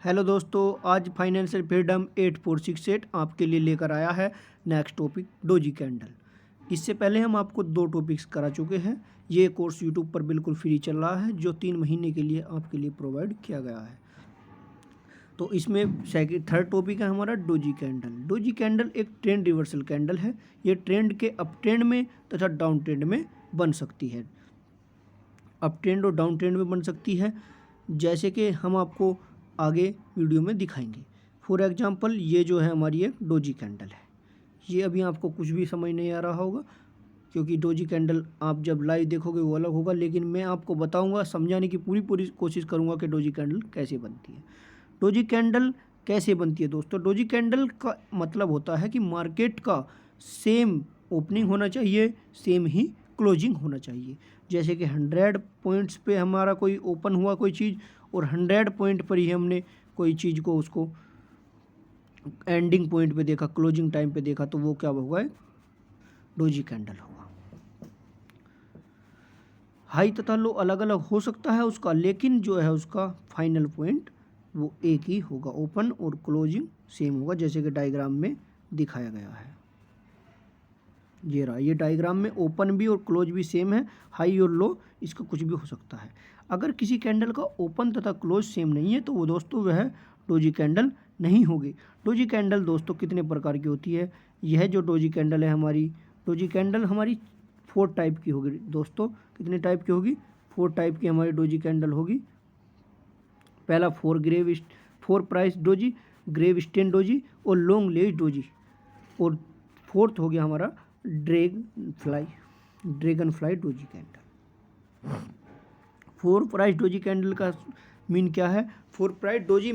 Hello दोस्तों, आज financial freedom 8468 आपके लिए लेकर आया है नेक्स्ट टॉपिक डोजी कैंडल। इससे पहले हम आपको 2 टॉपिक्स करा चुके हैं। ये कोर्स यूट्यूब पर बिल्कुल फ्री चल रहा है जो 3 महीने के लिए आपके लिए प्रोवाइड किया गया है। तो इसमें सेकंड थर्ड टॉपिक है हमारा डोजी कैंडल। डोजी कैंडल एक ट्रेंड रिवर्सल कैंडल है। ये ट्रेंड के अप ट्रेंड में तथा डाउन ट्रेंड में बन सकती है। अप ट्रेंड और डाउन ट्रेंड में बन सकती है, जैसे कि हम आपको आगे वीडियो में दिखाएंगे। फॉर एग्जांपल ये जो है हमारी एक डोजी कैंडल है। ये अभी आपको कुछ भी समझ नहीं आ रहा होगा, क्योंकि डोजी कैंडल आप जब लाइव देखोगे वो अलग होगा, लेकिन मैं आपको बताऊंगा, समझाने की पूरी कोशिश करूंगा कि डोजी कैंडल कैसे बनती है। डोजी कैंडल कैसे बनती है दोस्तों? डोजी कैंडल का मतलब होता है कि मार्केट का सेम ओपनिंग होना चाहिए, सेम ही क्लोजिंग होना चाहिए। जैसे कि 100 पॉइंट्स पे हमारा कोई ओपन हुआ कोई चीज़ और 100 पॉइंट पर ही हमने कोई चीज़ को उसको एंडिंग पॉइंट पे देखा, क्लोजिंग टाइम पे देखा, तो वो क्या होगा? डोजी कैंडल होगा। हाई तथा लो अलग अलग हो सकता है उसका, लेकिन जो है उसका फाइनल पॉइंट वो एक ही होगा। ओपन और क्लोजिंग सेम होगा, जैसे कि डायग्राम में दिखाया गया है। ये रहा, ये डायग्राम में ओपन भी और क्लोज भी सेम है। हाई और लो इसका कुछ भी हो सकता है। अगर किसी कैंडल का ओपन तथा क्लोज सेम नहीं है तो वो दोस्तों वह डोजी कैंडल नहीं होगी। डोजी कैंडल दोस्तों कितने प्रकार की होती है? यह जो डोजी कैंडल है हमारी, डोजी कैंडल हमारी 4 टाइप की होगी दोस्तों। कितने टाइप की होगी? 4 टाइप की हमारी डोजी कैंडल होगी। पहला four price doji, gravestone doji और लॉन्ग लेज डोजी। और फोर्थ हो गया हमारा dragonfly doji candle. 4 price doji candle का मीन क्या है? 4 प्राइस डोजी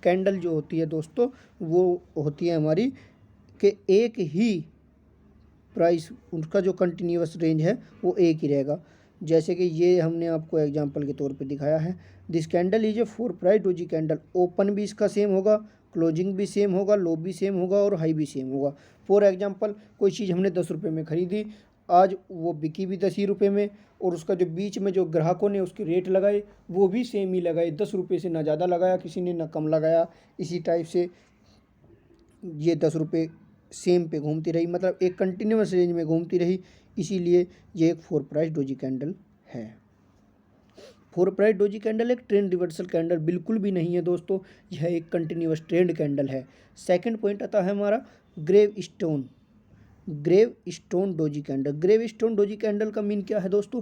कैंडल जो होती है दोस्तों, वो होती है हमारी कि एक ही प्राइस, उसका जो कंटिन्यूअस रेंज है वो एक ही रहेगा। जैसे कि ये हमने आपको एग्जांपल के तौर पे दिखाया है। This candle is A 4 price doji candle. Open भी इसका सेम होगा, क्लोजिंग भी सेम होगा, लो भी सेम होगा और हाई भी सेम होगा। फॉर एग्जांपल कोई चीज़ हमने 10 रुपये में खरीदी, आज वो बिकी भी 10 ही रुपये में, और उसका जो बीच में जो ग्राहकों ने उसके रेट लगाए वो भी सेम ही लगाए। 10 रुपये से ना ज़्यादा लगाया किसी ने, ना कम लगाया। इसी टाइप से ये 10 रुपये सेम पे घूमती रही, मतलब एक कंटिन्यूस रेंज में घूमती रही। इसीलिए ये एक 4 प्राइस डोजी कैंडल है। 4 प्राइस डोजी कैंडल एक ट्रेंड रिवर्सल कैंडल बिल्कुल भी नहीं है दोस्तों, यह एक कंटिन्यूस ट्रेंड कैंडल है। सेकंड पॉइंट आता है हमारा gravestone doji candle. Gravestone doji candle का मीन क्या है दोस्तों?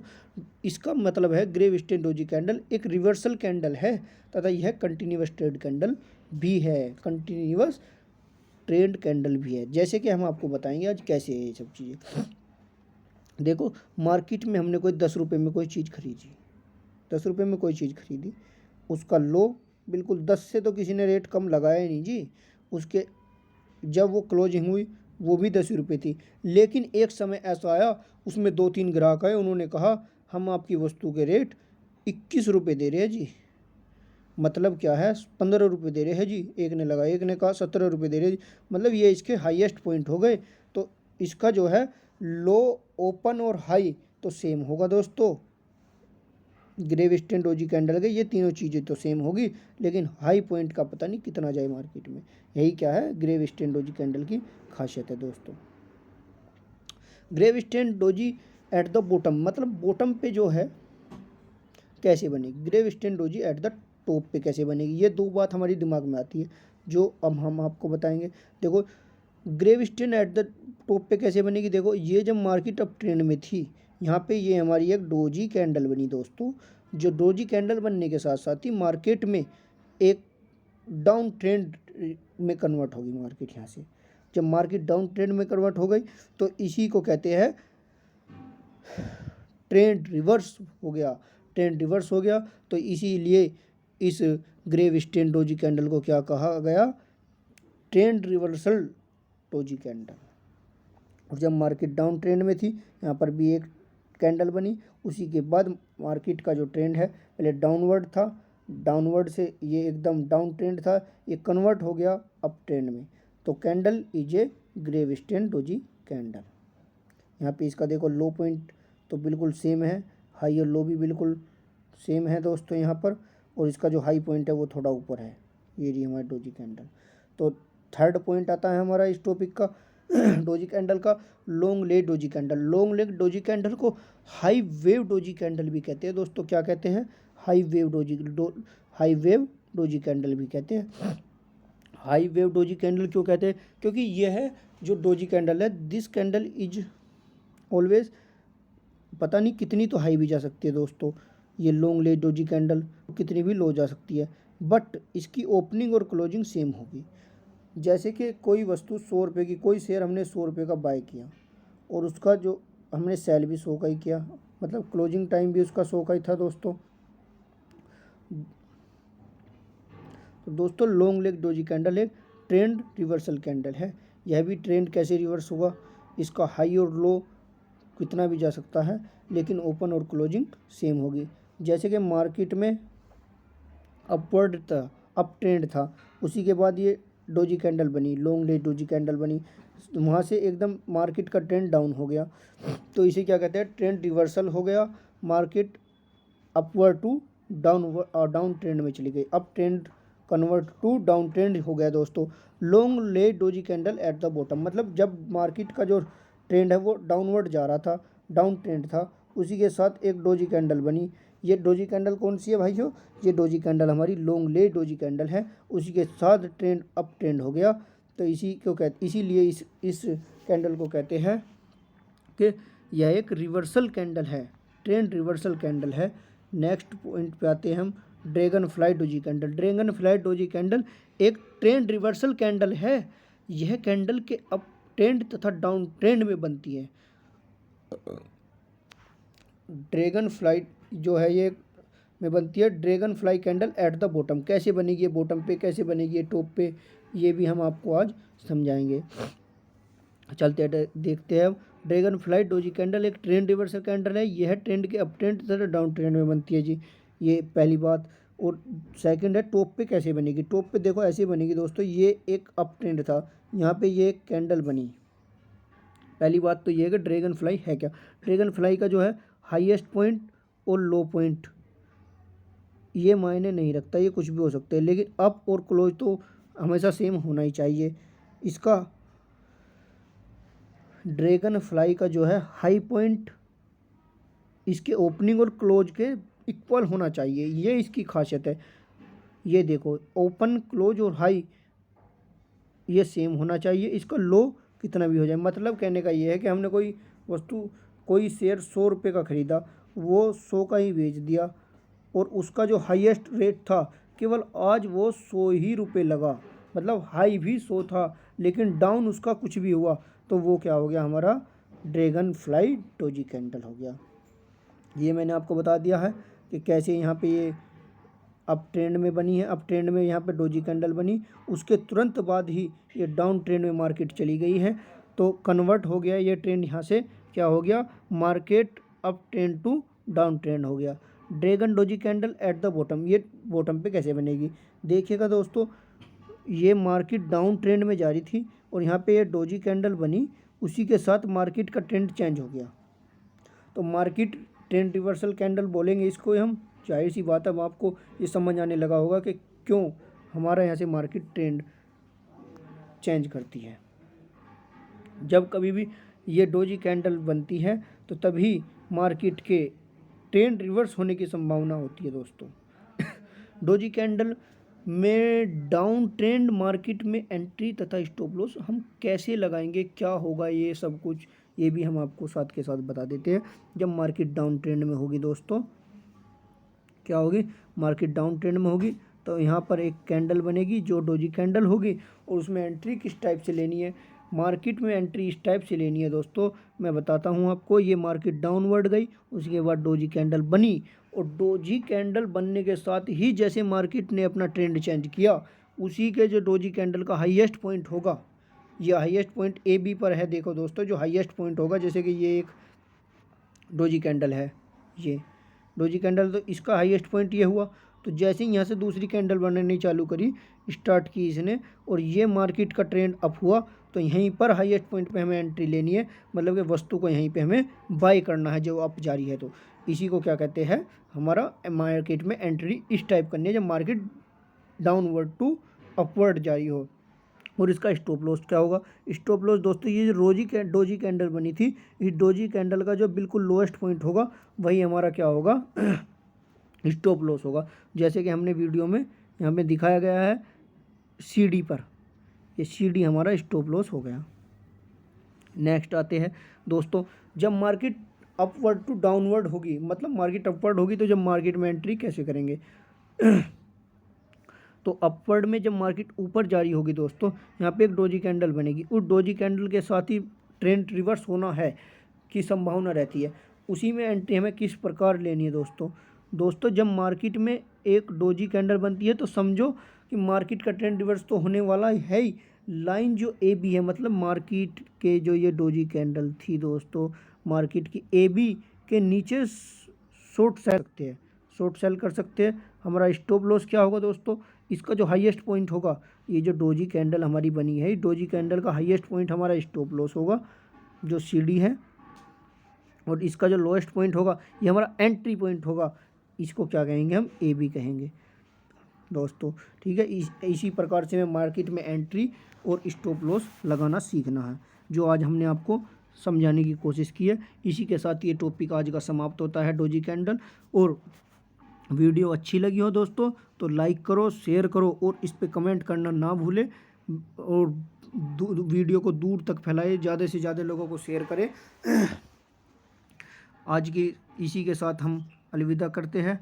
इसका मतलब है ग्रेव स्टोन डोजी कैंडल एक रिवर्सल कैंडल है तथा यह कंटिन्यूस ट्रेंड कैंडल भी है। कंटिन्यूस ट्रेंड कैंडल भी है। जैसे कि हम आपको बताएंगे आज कैसे है ये सब चीज़ें। देखो, मार्केट में हमने कोई 10 रुपये में कोई चीज़ खरीदी, 10 रुपये में कोई चीज़ खरीदी, उसका लो बिल्कुल 10 से तो किसी ने रेट कम लगाया ही नहीं जी। उसके जब वो क्लोजिंग हुई वो भी 10 रुपये थी, लेकिन एक समय ऐसा आया उसमें 2-3 ग्राहक आए, उन्होंने कहा हम आपकी वस्तु के रेट 21 रुपये दे रहे हैं जी। मतलब क्या है? 15 रुपये दे रहे हैं जी। एक ने लगाया, एक ने कहा 17 रुपये दे रहे हैं जी। मतलब ये इसके हाईएस्ट पॉइंट हो गए। तो इसका जो है लो, ओपन और हाई तो सेम होगा दोस्तों। ग्रेव स्टैंड डोजी कैंडल के ये तीनों चीज़ें तो सेम होगी, लेकिन हाई पॉइंट का पता नहीं कितना जाए मार्केट में। यही क्या है ग्रेव स्टैंड डोजी कैंडल की खासियत है दोस्तों। Gravestone doji at the bottom, मतलब बॉटम पे जो है कैसे बनेगी? Gravestone doji at the top पे कैसे बनेगी? ये 2 बात हमारी दिमाग में आती है जो अब हम आपको बताएंगे। देखो, gravestone at the top पे कैसे बनेगी? देखो, ये जब मार्केट अप ट्रेंड में थी, यहाँ पे ये हमारी एक डोजी कैंडल बनी दोस्तों। जो डोजी कैंडल बनने के साथ साथ ही मार्केट में एक डाउन ट्रेंड में कन्वर्ट होगी मार्केट। यहाँ से जब मार्केट डाउन ट्रेंड में कन्वर्ट हो गई तो इसी को कहते हैं ट्रेंड रिवर्स हो गया। ट्रेंड रिवर्स हो गया तो इसीलिए इस ग्रेव स्टैंड डोजी कैंडल को क्या कहा गया? Trend reversal doji candle. और जब मार्केट डाउन ट्रेंड में थी, यहाँ पर भी एक कैंडल बनी। उसी के बाद मार्केट का जो ट्रेंड है पहले डाउनवर्ड था, डाउनवर्ड से ये एकदम डाउन ट्रेंड था, ये कन्वर्ट हो गया अप ट्रेंड में। तो candle is a gravestone doji candle. यहाँ पे इसका देखो लो पॉइंट तो बिल्कुल सेम है, हाई और लो भी बिल्कुल सेम है दोस्तों यहाँ पर, और इसका जो हाई पॉइंट है वो थोड़ा ऊपर है। ये रही हमारी डोजी कैंडल। तो थर्ड पॉइंट आता है हमारा इस टॉपिक का डोजी कैंडल का, long leg doji candle. Long leg doji candle को हाई वेव डोजी कैंडल भी कहते हैं दोस्तों। क्या कहते हैं? हाई वेव डोजी कैंडल भी कहते हैं। हाई वेव डोजी कैंडल क्यों कहते हैं? क्योंकि यह जो डोजी कैंडल है, दिस कैंडल इज ऑलवेज, पता नहीं कितनी तो हाई भी जा सकती है दोस्तों, ये लॉन्ग लेग डोजी कैंडल कितनी भी लो जा सकती है, बट इसकी ओपनिंग और क्लोजिंग सेम होगी। जैसे कि कोई वस्तु 100 रुपये की, कोई शेयर हमने 100 रुपये का बाय किया और उसका जो हमने सेल भी 100 का ही किया, मतलब क्लोजिंग टाइम भी उसका 100 का ही था दोस्तों। तो दोस्तों लॉन्ग लेग डोजी कैंडल एक ट्रेंड रिवर्सल कैंडल है। यह भी ट्रेंड कैसे रिवर्स होगा, इसका हाई और लो कितना भी जा सकता है, लेकिन ओपन और क्लोजिंग सेम होगी। जैसे कि मार्केट में अपवर्ड था, अप ट्रेंड था, उसी के बाद ये डोजी कैंडल बनी, लॉन्ग लेग डोजी कैंडल बनी, वहाँ से एकदम मार्केट का ट्रेंड डाउन हो गया, तो इसे क्या कहते हैं? ट्रेंड रिवर्सल हो गया। Market upward to down trend में चली गई, up trend convert to down trend हो गया दोस्तों। Long leg doji candle at the bottom, मतलब जब मार्केट का जो ट्रेंड है वो डाउनवर्ड जा रहा था, डाउन ट्रेंड था, उसी के साथ एक डोजी कैंडल बनी। ये डोजी कैंडल कौन सी है भाइयों? ये डोजी कैंडल हमारी लॉन्ग लेग डोजी कैंडल है। उसी के साथ ट्रेंड अप ट्रेंड हो गया, तो इसीलिए इस कैंडल को कहते हैं कि यह एक रिवर्सल कैंडल है, ट्रेंड रिवर्सल कैंडल है। नेक्स्ट पॉइंट पे आते हैं हम, dragon fly doji candle. Dragon fly doji candle एक ट्रेंड रिवर्सल कैंडल है। यह कैंडल के अप ट्रेंड तथा डाउन ट्रेंड में बनती है। ड्रैगन फ्लाई जो है ये में बनती है, dragon fly candle at the bottom. कैसे बनेगी ये बॉटम पे, कैसे बनेगी ये टॉप पे, ये भी हम आपको आज समझाएंगे। चलते देखते हैं। ड्रैगन फ्लाई डोजी कैंडल एक ट्रेंड रिवर्सल कैंडल है। यह ट्रेंड के अप ट्रेंड तथा डाउन ट्रेंड में बनती है जी, ये पहली बात। और सेकंड है टॉप पे कैसे बनेगी। टॉप पे देखो ऐसे बनेगी दोस्तों, ये एक अप ट्रेंड था, यहाँ पे ये एक कैंडल बनी। पहली बात तो ये है कि ड्रैगन फ्लाई है क्या। ड्रैगन फ्लाई का जो है हाईएस्ट पॉइंट और लो पॉइंट ये मायने नहीं रखता, ये कुछ भी हो सकता है, लेकिन अप और क्लोज तो हमेशा सेम होना ही चाहिए। इसका ड्रैगन फ्लाई का जो है हाई पॉइंट इसके ओपनिंग और क्लोज के इक्वल होना चाहिए, ये इसकी खासियत है। ये देखो ओपन क्लोज और हाई ये सेम होना चाहिए, इसका लो कितना भी हो जाए। मतलब कहने का ये है कि हमने कोई वस्तु, कोई शेयर 100 रुपये का ख़रीदा, वो 100 का ही बेच दिया और उसका जो हाईएस्ट रेट था केवल आज वो 100 ही रुपये लगा, मतलब हाई भी 100 था लेकिन डाउन उसका कुछ भी हुआ, तो वो क्या हो गया? हमारा ड्रैगन फ्लाई डोजी कैंडल हो गया। ये मैंने आपको बता दिया है कि कैसे यहाँ पे ये अप ट्रेंड में बनी है, अप ट्रेंड में यहाँ पे डोजी कैंडल बनी, उसके तुरंत बाद ही ये डाउन ट्रेंड में मार्केट चली गई है, तो कन्वर्ट हो गया ये ट्रेंड, यहाँ से क्या हो गया? Market up trend to down trend हो गया। Dragon doji candle at the bottom, ये बॉटम पे कैसे बनेगी? देखिएगा दोस्तों, ये मार्केट डाउन ट्रेंड में जा रही थी और यहाँ पे ये डोजी कैंडल बनी, उसी के साथ मार्केट का ट्रेंड चेंज हो गया, तो मार्केट ट्रेंड रिवर्सल कैंडल बोलेंगे इसको हम। जाहिर सी बात है, अब आपको ये समझ आने लगा होगा कि क्यों हमारा यहाँ से मार्केट ट्रेंड चेंज करती है। जब कभी भी ये डोजी कैंडल बनती है तो तभी मार्केट के ट्रेंड रिवर्स होने की संभावना होती है दोस्तों। डोजी कैंडल में डाउन ट्रेंड मार्केट में एंट्री तथा स्टॉप लॉस हम कैसे लगाएंगे, क्या होगा, ये सब कुछ ये भी हम आपको साथ के साथ बता देते हैं। जब मार्केट डाउन ट्रेंड में होगी दोस्तों, क्या होगी? मार्केट डाउन ट्रेंड में होगी तो यहाँ पर एक कैंडल बनेगी जो डोजी कैंडल होगी, और उसमें एंट्री किस टाइप से लेनी है? मार्केट में एंट्री इस टाइप से लेनी है दोस्तों, मैं बताता हूँ आपको। ये मार्केट डाउनवर्ड गई, उसके बाद डोजी कैंडल बनी, और डोजी कैंडल बनने के साथ ही जैसे मार्केट ने अपना ट्रेंड चेंज किया, उसी के जो डोजी कैंडल का हाईएस्ट पॉइंट होगा, ये हाईएस्ट पॉइंट ए बी पर है। देखो दोस्तों, जो हाईएस्ट पॉइंट होगा, जैसे कि ये एक डोजी कैंडल है, ये डोजी कैंडल, तो इसका हाईएस्ट पॉइंट ये हुआ, तो जैसे ही यहाँ से दूसरी कैंडल बननी चालू करी, स्टार्ट की इसने, और ये मार्केट का ट्रेंड अप हुआ, तो यहीं पर हाईएस्ट पॉइंट पे हमें एंट्री लेनी है, मतलब कि वस्तु को यहीं पे हमें बाय करना है जो अप जा रही है। तो इसी को क्या कहते हैं? हमारा मार्केट में एंट्री इस टाइप करनी है, जब मार्केट डाउनवर्ड टू अपवर्ड जारी हो। और इसका स्टॉप लॉस क्या होगा? स्टॉप लॉस दोस्तों ये जो डोजी कैंडल बनी थी, इस डोजी कैंडल का जो बिल्कुल लोएस्ट पॉइंट होगा वही हमारा क्या होगा? स्टॉप लॉस होगा। जैसे कि हमने वीडियो में यहाँ पे दिखाया गया है CD पर, ये CD हमारा स्टॉप लॉस हो गया। नेक्स्ट आते हैं दोस्तों, जब मार्केट अपवर्ड टू डाउनवर्ड होगी, मतलब मार्केट अपवर्ड होगी तो जब मार्केट में एंट्री कैसे करेंगे? तो अपवर्ड में जब मार्केट ऊपर जारी होगी दोस्तों, यहाँ पे एक डोजी कैंडल बनेगी, उस डोजी कैंडल के साथ ही ट्रेंड रिवर्स होना है की संभावना रहती है। उसी में एंट्री हमें किस प्रकार लेनी है दोस्तों जब मार्केट में एक डोजी कैंडल बनती है तो समझो कि मार्केट का ट्रेंड रिवर्स तो होने वाला है ही। लाइन जो AB है, मतलब मार्केट के जो ये डोजी कैंडल थी दोस्तों, मार्केट की AB के नीचे शॉर्ट सेल कर सकते हैं। हमारा स्टॉप लॉस क्या होगा दोस्तों? इसका जो हाईएस्ट पॉइंट होगा, ये जो डोजी कैंडल हमारी बनी है, डोजी कैंडल का हाईएस्ट पॉइंट हमारा स्टॉप लॉस होगा जो CD है, और इसका जो लोएस्ट पॉइंट होगा ये हमारा एंट्री पॉइंट होगा। इसको क्या कहेंगे? हम AB कहेंगे दोस्तों, ठीक है। इसी प्रकार से हमें मार्केट में एंट्री और स्टॉप लॉस लगाना सीखना है, जो आज हमने आपको समझाने की कोशिश की है। इसी के साथ ये टॉपिक आज का समाप्त होता है, डोजी कैंडल। और वीडियो अच्छी लगी हो दोस्तों तो लाइक करो, शेयर करो और इस पे कमेंट करना ना भूलें, और वीडियो को दूर तक फैलाए, ज़्यादा से ज़्यादा लोगों को शेयर करें। आज की इसी के साथ हम अलविदा करते हैं।